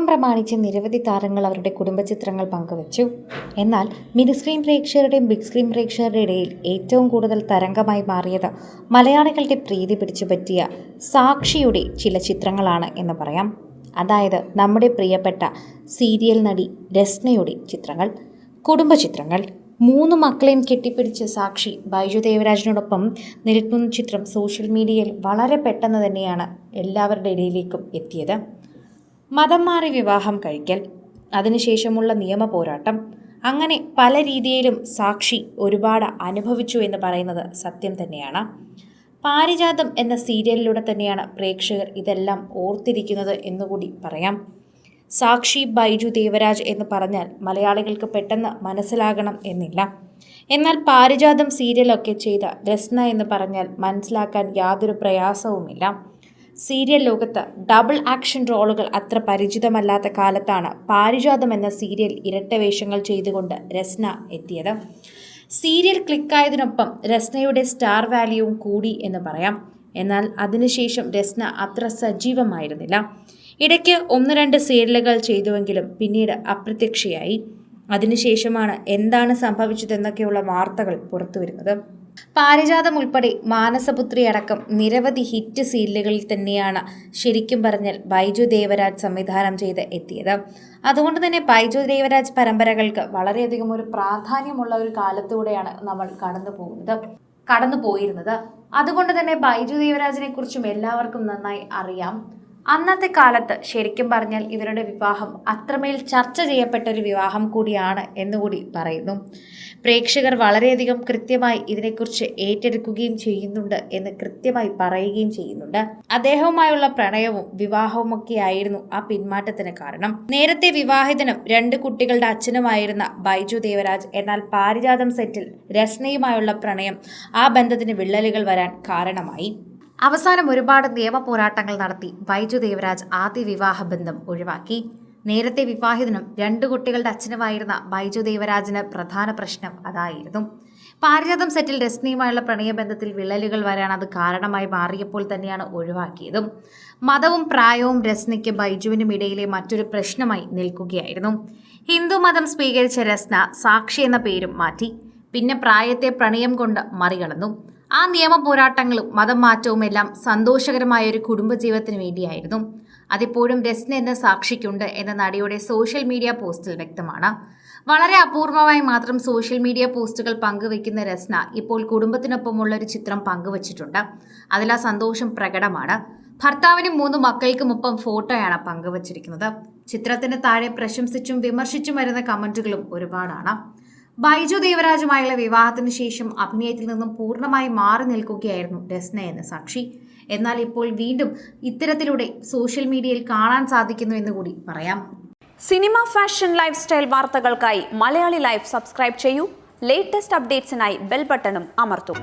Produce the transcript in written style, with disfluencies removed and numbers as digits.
വിവാഹം പ്രമാണിച്ച് നിരവധി താരങ്ങൾ അവരുടെ കുടുംബചിത്രങ്ങൾ പങ്കുവച്ചു. എന്നാൽ മിനി സ്ക്രീൻ പ്രേക്ഷകരുടെയും ബിഗ് സ്ക്രീൻ പ്രേക്ഷകരുടെ ഇടയിൽ ഏറ്റവും കൂടുതൽ തരംഗമായി മാറിയത് മലയാളികളുടെ പ്രീതി പിടിച്ചുപറ്റിയ സാക്ഷിയുടെ ചില ചിത്രങ്ങളാണ് എന്ന് പറയാം. അതായത് നമ്മുടെ പ്രിയപ്പെട്ട സീരിയൽ നടി രസ്നയുടെ ചിത്രങ്ങൾ, കുടുംബചിത്രങ്ങൾ. 3 മക്കളെയും കെട്ടിപ്പിടിച്ച് സാക്ഷി ബൈജു ദേവരാജിനോടൊപ്പം നിൽക്കുന്ന ചിത്രം സോഷ്യൽ മീഡിയയിൽ വളരെ പെട്ടെന്ന് തന്നെയാണ് എല്ലാവരുടെ ഇടയിലേക്കും എത്തിയത്. മതം മാറി വിവാഹം കഴിക്കൽ, അതിനുശേഷമുള്ള നിയമ പോരാട്ടം, അങ്ങനെ പല രീതിയിലും സാക്ഷി ഒരുപാട് അനുഭവിച്ചു എന്ന് പറയുന്നത് സത്യം തന്നെയാണ്. പാരിജാതം എന്ന സീരിയലിലൂടെ തന്നെയാണ് പ്രേക്ഷകർ ഇതെല്ലാം ഓർത്തിരിക്കുന്നത് എന്നുകൂടി പറയാം. സാക്ഷി ബൈജു ദേവരാജ് എന്ന് പറഞ്ഞാൽ മലയാളികൾക്ക് പെട്ടെന്ന് മനസ്സിലാകണം എന്നില്ല. എന്നാൽ പാരിജാതം സീരിയലൊക്കെ ചെയ്ത രസ്ന എന്ന് പറഞ്ഞാൽ മനസ്സിലാക്കാൻ യാതൊരു പ്രയാസവുമില്ല. സീരിയൽ ലോകത്ത് ഡബിൾ ആക്ഷൻ റോളുകൾ അത്ര പരിചിതമല്ലാത്ത കാലത്താണ് പാരിജാതം എന്ന സീരിയൽ ഇരട്ട വേഷങ്ങൾ ചെയ്തുകൊണ്ട് രസ്ന എത്തിയത്. സീരിയൽ ക്ലിക്കായതിനൊപ്പം രസ്നയുടെ സ്റ്റാർ വാല്യൂവും കൂടി എന്ന് പറയാം. എന്നാൽ അതിനുശേഷം രസ്ന അത്ര സജീവമായിരുന്നില്ല. ഇടയ്ക്ക് 1-2 സീരിയലുകൾ ചെയ്തുവെങ്കിലും പിന്നീട് അപ്രത്യക്ഷയായി. അതിനുശേഷമാണ് എന്താണ് സംഭവിച്ചതെന്നൊക്കെയുള്ള വാർത്തകൾ പുറത്തുവരുന്നത്. പാരിജാതം ഉൾപ്പെടെ മാനസപുത്രി അടക്കം നിരവധി ഹിറ്റ് സീരിയലുകളിൽ തന്നെയാണ് ശരിക്കും പറഞ്ഞാൽ ബൈജു ദേവരാജ് സംവിധാനം ചെയ്ത് എത്തിയത്. അതുകൊണ്ട് തന്നെ ബൈജു ദേവരാജ് പരമ്പരകൾക്ക് വളരെയധികം ഒരു പ്രാധാന്യമുള്ള ഒരു കാലത്തൂടെയാണ് നമ്മൾ കടന്നു പോയിരുന്നത്. അതുകൊണ്ട് തന്നെ ബൈജു ദേവരാജിനെ കുറിച്ചും എല്ലാവർക്കും നന്നായി അറിയാം. അന്നത്തെ കാലത്ത് ശരിക്കും പറഞ്ഞാൽ ഇവരുടെ വിവാഹം അത്രമേൽ ചർച്ച ചെയ്യപ്പെട്ട ഒരു വിവാഹം കൂടിയാണ് എന്നുകൂടി പറയുന്നു. പ്രേക്ഷകർ വളരെയധികം കൃത്യമായി ഇതിനെക്കുറിച്ച് ഏറ്റെടുക്കുകയും ചെയ്യുന്നുണ്ട് എന്ന് കൃത്യമായി പറയുകയും ചെയ്യുന്നുണ്ട്. അദ്ദേഹവുമായുള്ള പ്രണയവും വിവാഹവും ഒക്കെ ആയിരുന്നു ആ പിന്മാറ്റത്തിന് കാരണം. നേരത്തെ വിവാഹിതനും 2 കുട്ടികളുടെ അച്ഛനുമായിരുന്ന ബൈജു ദേവരാജ് എന്നാൽ പാരിജാതം സെറ്റിൽ രസ്നയുമായുള്ള പ്രണയം ആ ബന്ധത്തിന് വിള്ളലുകൾ വരാൻ കാരണമായി. അവസാനം ഒരുപാട് നിയമ പോരാട്ടങ്ങൾ നടത്തി ബൈജു ദേവരാജ് ആദ്യ വിവാഹ ബന്ധം ഒഴിവാക്കി. നേരത്തെ വിവാഹിതനും 2 കുട്ടികളുടെ അച്ഛനുമായിരുന്ന ബൈജു ദേവരാജിന് പ്രധാന പ്രശ്നം അതായിരുന്നു. പാരിജാതം സെറ്റിൽ രസ്നയുമായുള്ള പ്രണയബന്ധത്തിൽ വിള്ളലുകൾ വരാൻ അത് കാരണമായി മാറിയപ്പോൾ തന്നെയാണ് ഒഴിവാക്കിയതും. മതവും പ്രായവും രസ്നയ്ക്ക് ബൈജുവിനും ഇടയിലെ മറ്റൊരു പ്രശ്നമായി നിൽക്കുകയായിരുന്നു. ഹിന്ദു മതം സ്വീകരിച്ച രസ്ന സാക്ഷി എന്ന പേരും മാറ്റി. പിന്നെ പ്രായത്തെ പ്രണയം കൊണ്ട് മറികടന്നു. ആ നിയമ പോരാട്ടങ്ങളും മതം മാറ്റവും എല്ലാം സന്തോഷകരമായ ഒരു കുടുംബജീവിതത്തിന് വേണ്ടിയായിരുന്നു. അതിപ്പോഴും രസ്ന എന്ന സാക്ഷിക്കുണ്ട് എന്ന നടിയുടെ സോഷ്യൽ മീഡിയ പോസ്റ്റിൽ വ്യക്തമാണ്. വളരെ അപൂർവമായി മാത്രം സോഷ്യൽ മീഡിയ പോസ്റ്റുകൾ പങ്കുവെക്കുന്ന രസ്ന ഇപ്പോൾ കുടുംബത്തിനൊപ്പമുള്ള ഒരു ചിത്രം പങ്കുവച്ചിട്ടുണ്ട്. അതിൽ ആ സന്തോഷം പ്രകടമാണ്. ഭർത്താവിനും 3 മക്കൾക്കുമൊപ്പം ഫോട്ടോയാണ് പങ്കുവച്ചിരിക്കുന്നത്. ചിത്രത്തിന് താഴെ പ്രശംസിച്ചും വിമർശിച്ചും വരുന്ന കമന്റുകളും ഒരുപാടാണ്. ബൈജു ദേവരാജുമായുള്ള വിവാഹത്തിന് ശേഷം അഭിനയത്തിൽ നിന്നും പൂർണ്ണമായി മാറി നിൽക്കുകയായിരുന്നു രസ്ന എന്ന സാക്ഷി. എന്നാൽ ഇപ്പോൾ വീണ്ടും ഇത്തരത്തിലൂടെ സോഷ്യൽ മീഡിയയിൽ കാണാൻ സാധിക്കുന്നു എന്ന് കൂടി പറയാം. സിനിമ, ഫാഷൻ, ലൈഫ് സ്റ്റൈൽ വാർത്തകൾക്കായി മലയാളി ലൈഫ് സബ്സ്ക്രൈബ് ചെയ്യൂ. ലേറ്റസ്റ്റ് അപ്ഡേറ്റ്സിനായി ബെൽ ബട്ടണും അമർത്തൂ.